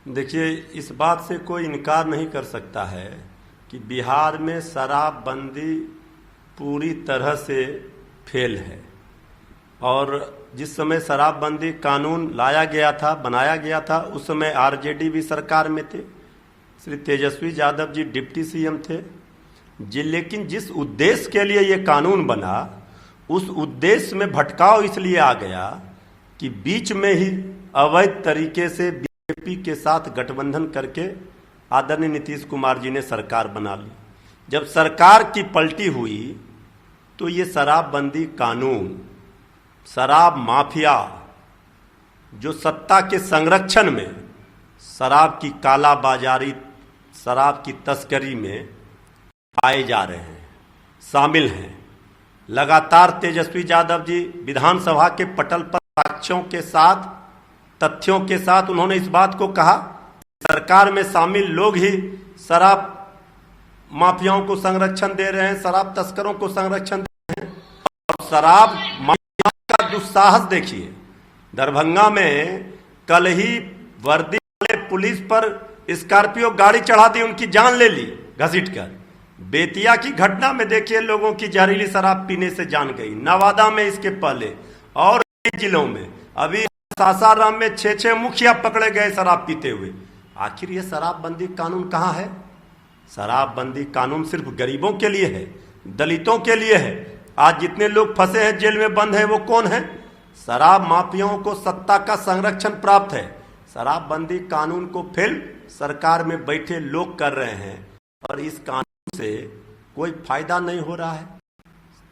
देखिए, इस बात से कोई इनकार नहीं कर सकता है कि बिहार में शराबबंदी पूरी तरह से फेल है। और जिस समय शराबबंदी कानून लाया गया था, बनाया गया था, उस समय आरजेडी भी सरकार में थे, श्री तेजस्वी यादव जी डिप्टी सीएम थे जी। लेकिन जिस उद्देश्य के लिए ये कानून बना, उस उद्देश्य में भटकाव इसलिए आ गया कि बीच में ही अवैध तरीके से बीजेपी के साथ गठबंधन करके आदरणीय नीतीश कुमार जी ने सरकार बना ली। जब सरकार की पलटी हुई तो ये शराबबंदी कानून, शराब माफिया जो सत्ता के संरक्षण में शराब की कालाबाजारी, शराब की तस्करी में पाए जा रहे हैं, शामिल हैं। लगातार तेजस्वी यादव जी विधानसभा के पटल पर साक्ष्यों के साथ, तथ्यों के साथ उन्होंने इस बात को कहा, सरकार में शामिल लोग ही शराब माफियाओं को संरक्षण दे रहे हैं, शराब तस्करों को संरक्षण दे रहे हैं। और शराब माफिया का दुस्साहस देखिए, दरभंगा में कल ही वर्दी वाले पुलिस पर स्कॉर्पियो गाड़ी चढ़ा दी, उनकी जान ले ली घसीट कर। बेतिया की घटना में देखिए, लोगों की जहरीली शराब पीने से जान गई। नवादा में इसके पहले और कई जिलों में, अभी सासाराम में 6 मुखिया पकड़े गए शराब पीते हुए। आखिर ये शराबबंदी कानून कहाँ है? शराबबंदी कानून सिर्फ गरीबों के लिए है, दलितों के लिए है। आज जितने लोग फंसे हैं, जेल में बंद हैं, वो कौन है? शराब माफियाओं को सत्ता का संरक्षण प्राप्त है। शराबबंदी कानून को फेल सरकार में बैठे लोग कर रहे हैं और इस कानून से कोई फायदा नहीं हो रहा है।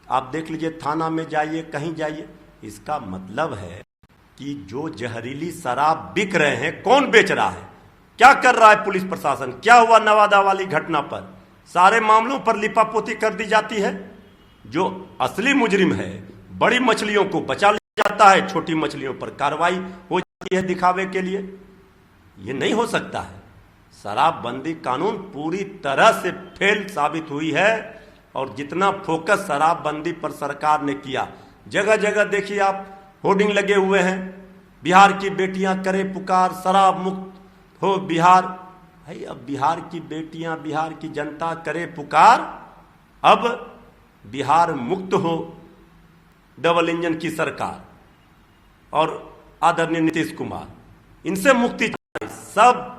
आप देख लीजिए, थाना में जाइए, कहीं जाइए, इसका मतलब है कि जो जहरीली शराब बिक रहे हैं, कौन बेच रहा है, क्या कर रहा है पुलिस प्रशासन? क्या हुआ नवादा वाली घटना पर? सारे मामलों पर लिपापोती कर दी जाती है। जो असली मुजरिम है, बड़ी मछलियों को बचा लिया जाता है, छोटी मछलियों पर कार्रवाई हो जाती है दिखावे के लिए। ये नहीं हो सकता है। शराबबंदी कानून पूरी तरह से फेल साबित हुई है। और जितना फोकस शराबबंदी पर सरकार ने किया, जगह जगह देखिए आप, होर्डिंग लगे हुए हैं, बिहार की बेटियां करे पुकार, शराब मुक्त हो बिहार। भाई, अब बिहार की बेटियां, बिहार की जनता करे पुकार, अब बिहार मुक्त हो डबल इंजन की सरकार और आदरणीय नीतीश कुमार, इनसे मुक्ति चाहिए। सब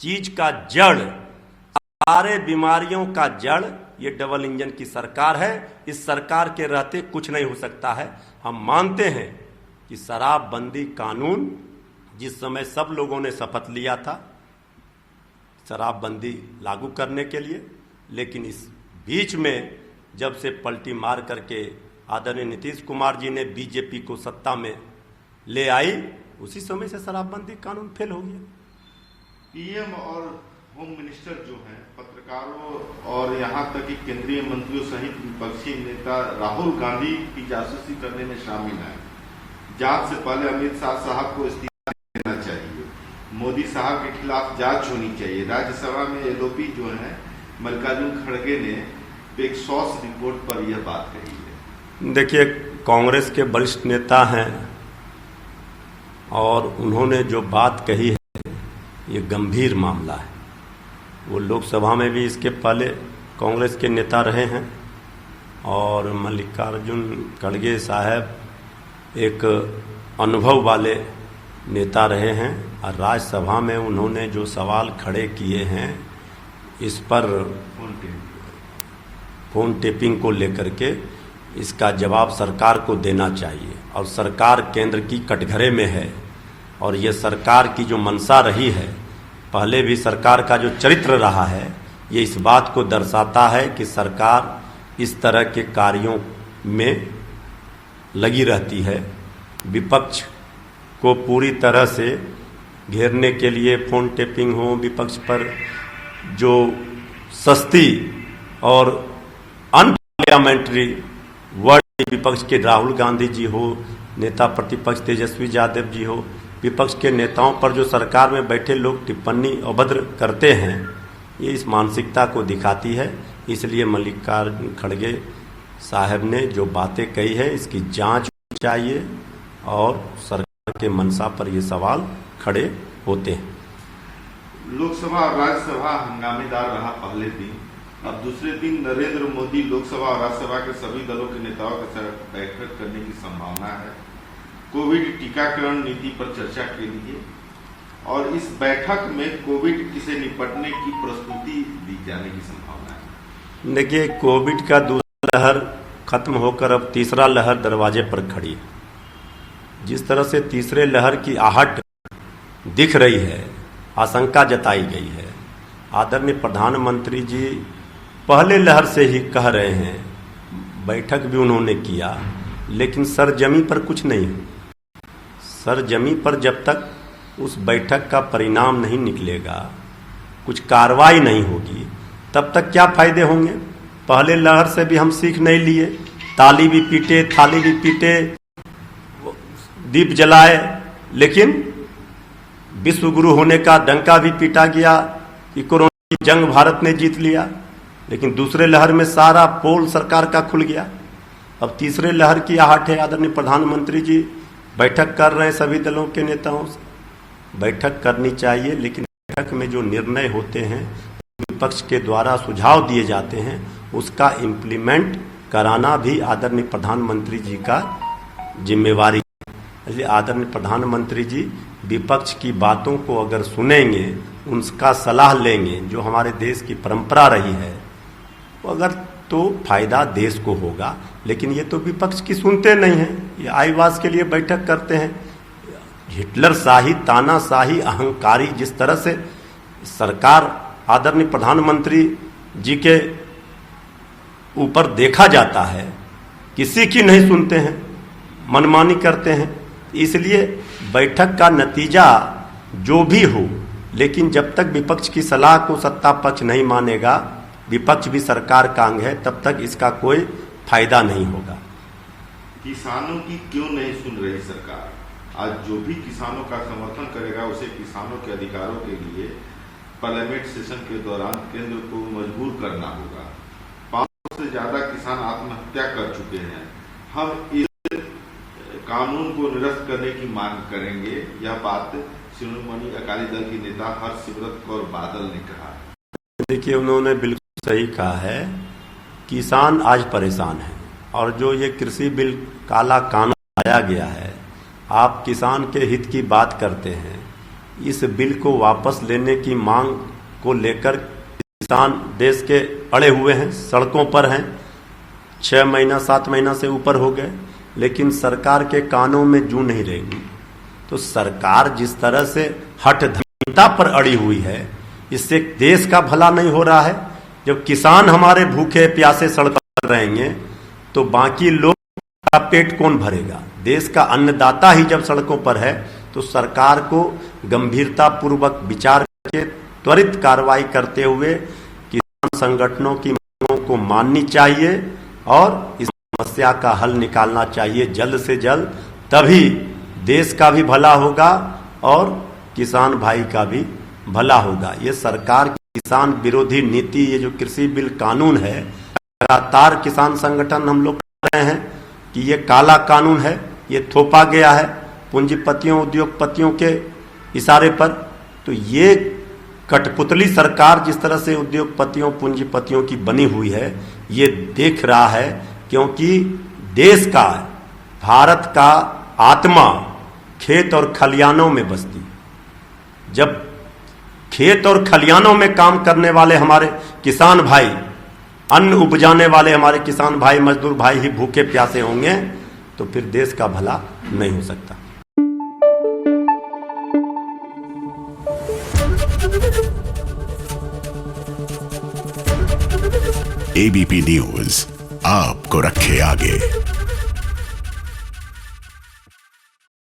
चीज का जड़, सारे बीमारियों का जड़ ये डबल इंजन की सरकार है। इस सरकार के रहते कुछ नहीं हो सकता है। हम मानते हैं कि शराबबंदी कानून, जिस समय सब लोगों ने शपथ लिया था शराबबंदी लागू करने के लिए, लेकिन इस बीच में जब से पलटी मार करके आदरणीय नीतीश कुमार जी ने बीजेपी को सत्ता में ले आई, उसी समय से शराबबंदी कानून फेल हो गया। पीएम और होम मिनिस्टर जो हैं, पत्रकारों और यहाँ तक कि केंद्रीय मंत्रियों सहित विपक्षी नेता राहुल गांधी की जासूसी करने में शामिल हैं। जांच से पहले अमित शाह साहब को इस्तीफा देना चाहिए, मोदी साहब के खिलाफ जांच होनी चाहिए। राज्यसभा में एलओपी जो है मल्लिकार्जुन खड़गे ने एक सॉस रिपोर्ट पर यह बात कही है। देखिए, कांग्रेस के वरिष्ठ नेता हैं और उन्होंने जो बात कही है, ये गंभीर मामला है। वो लोकसभा में भी इसके पहले कांग्रेस के नेता रहे हैं और मल्लिकार्जुन खड़गे साहब एक अनुभव वाले नेता रहे हैं। और राज्यसभा में उन्होंने जो सवाल खड़े किए हैं इस पर फोन टेपिंग को लेकर के, इसका जवाब सरकार को देना चाहिए। और सरकार केंद्र की कटघरे में है और ये सरकार की जो मंशा रही है, पहले भी सरकार का जो चरित्र रहा है, ये इस बात को दर्शाता है कि सरकार इस तरह के कार्यों में लगी रहती है। विपक्ष को पूरी तरह से घेरने के लिए फोन टेपिंग हो, विपक्ष पर जो सस्ती और अनपार्लियामेंट्री वर्ड विपक्ष के राहुल गांधी जी हो, नेता प्रतिपक्ष तेजस्वी यादव जी हो, विपक्ष के नेताओं पर जो सरकार में बैठे लोग टिप्पणी अभद्र करते हैं, ये इस मानसिकता को दिखाती है। इसलिए मल्लिकार्जुन खड़गे साहब ने जो बातें कही है, इसकी जांच होनी चाहिए और सरकार के मंशा पर ये सवाल खड़े होते हैं। लोकसभा और राज्यसभा हंगामेदार रहा पहले दिन, अब दूसरे दिन नरेंद्र मोदी लोकसभा और राज्यसभा के सभी दलों के नेताओं के साथ बैठक करने की संभावना है कोविड टीकाकरण नीति पर चर्चा के लिए, और इस बैठक में कोविड से निपटने की प्रस्तुति दी जाने की संभावना है। देखिए, कोविड का दूसरा लहर खत्म होकर अब तीसरा लहर दरवाजे पर खड़ी है। जिस तरह से तीसरे लहर की आहट दिख रही है, आशंका जताई गई है, आदरणीय प्रधानमंत्री जी पहले लहर से ही कह रहे हैं, बैठक भी उन्होंने किया, लेकिन सरजमी पर कुछ नहीं। सरजमी पर जब तक उस बैठक का परिणाम नहीं निकलेगा, कुछ कार्रवाई नहीं होगी, तब तक क्या फायदे होंगे। पहले लहर से भी हम सीख नहीं लिए, ताली भी पीटे, थाली भी पीटे, दीप जलाए, लेकिन विश्व गुरु होने का डंका भी पीटा गया कि कोरोना की जंग भारत ने जीत लिया। लेकिन दूसरे लहर में सारा पोल सरकार का खुल गया। अब तीसरे लहर की आहट है। आदरणीय प्रधानमंत्री जी बैठक कर रहे हैं सभी दलों के नेताओं से। बैठक करनी चाहिए, लेकिन बैठक में जो निर्णय होते हैं, विपक्ष के द्वारा सुझाव दिए जाते हैं, उसका इम्प्लीमेंट कराना भी आदरणीय प्रधानमंत्री जी का जिम्मेवारी है। इसलिए आदरणीय प्रधानमंत्री जी विपक्ष की बातों को अगर सुनेंगे, उनका सलाह लेंगे, जो हमारे देश की परंपरा रही है, अगर तो फायदा देश को होगा। लेकिन ये तो विपक्ष की सुनते नहीं हैं, ये आईवास के लिए बैठक करते हैं। हिटलर शाही, तानाशाही, अहंकारी जिस तरह से सरकार आदरणीय प्रधानमंत्री जी के ऊपर देखा जाता है, किसी की नहीं सुनते हैं, मनमानी करते हैं। इसलिए बैठक का नतीजा जो भी हो, लेकिन जब तक विपक्ष की सलाह को सत्ता पक्ष नहीं मानेगा, विपक्ष भी सरकार का अंग है, तब तक इसका कोई फायदा नहीं होगा। किसानों की क्यों नहीं सुन रही सरकार? आज जो भी किसानों का समर्थन करेगा, उसे किसानों के अधिकारों के लिए पार्लियामेंट सेशन के दौरान केंद्र को मजबूर करना होगा। 500 से ज्यादा किसान आत्महत्या कर चुके हैं। हम इस कानून को निरस्त करने की मांग करेंगे। यह बात शिरोमणि अकाली दल की नेता हरसिमरत कौर बादल ने कहा। देखिए, उन्होंने बिल्कुल सही कहा है। किसान आज परेशान है, और जो ये कृषि बिल काला कानून लाया गया है, आप किसान के हित की बात करते हैं। इस बिल को वापस लेने की मांग को लेकर किसान देश के अड़े हुए हैं, सड़कों पर हैं। 6 महीना 7 महीना से ऊपर हो गए, लेकिन सरकार के कानों में जू नहीं रहेगी। तो सरकार जिस तरह से हठधर्मिता पर अड़ी हुई है, इससे देश का भला नहीं हो रहा है। जब किसान हमारे भूखे प्यासे सड़क पर रहेंगे, तो बाकी लोग का पेट कौन भरेगा? देश का अन्नदाता ही जब सड़कों पर है, तो सरकार को गंभीरता पूर्वक विचार करके त्वरित कार्रवाई करते हुए किसान संगठनों की मांगों को माननी चाहिए और इस समस्या का हल निकालना चाहिए जल्द से जल्द। तभी देश का भी भला होगा और किसान भाई का भी भला होगा। ये सरकार की किसान विरोधी नीति, ये जो कृषि बिल कानून है, लगातार किसान संगठन हम लोग कह रहे हैं कि ये काला कानून है, ये थोपा गया है पूंजीपतियों, उद्योगपतियों के इशारे पर। तो ये कठपुतली सरकार जिस तरह से उद्योगपतियों, पूंजीपतियों की बनी हुई है, ये देख रहा है, क्योंकि देश का, भारत का आत्मा खेत और खलियानों में बसती। जब खेत और खलियानों में काम करने वाले हमारे किसान भाई, अन्न उपजाने वाले हमारे किसान भाई, मजदूर भाई ही भूखे प्यासे होंगे, तो फिर देश का भला नहीं हो सकता। एबीपी न्यूज आपको रखे आगे।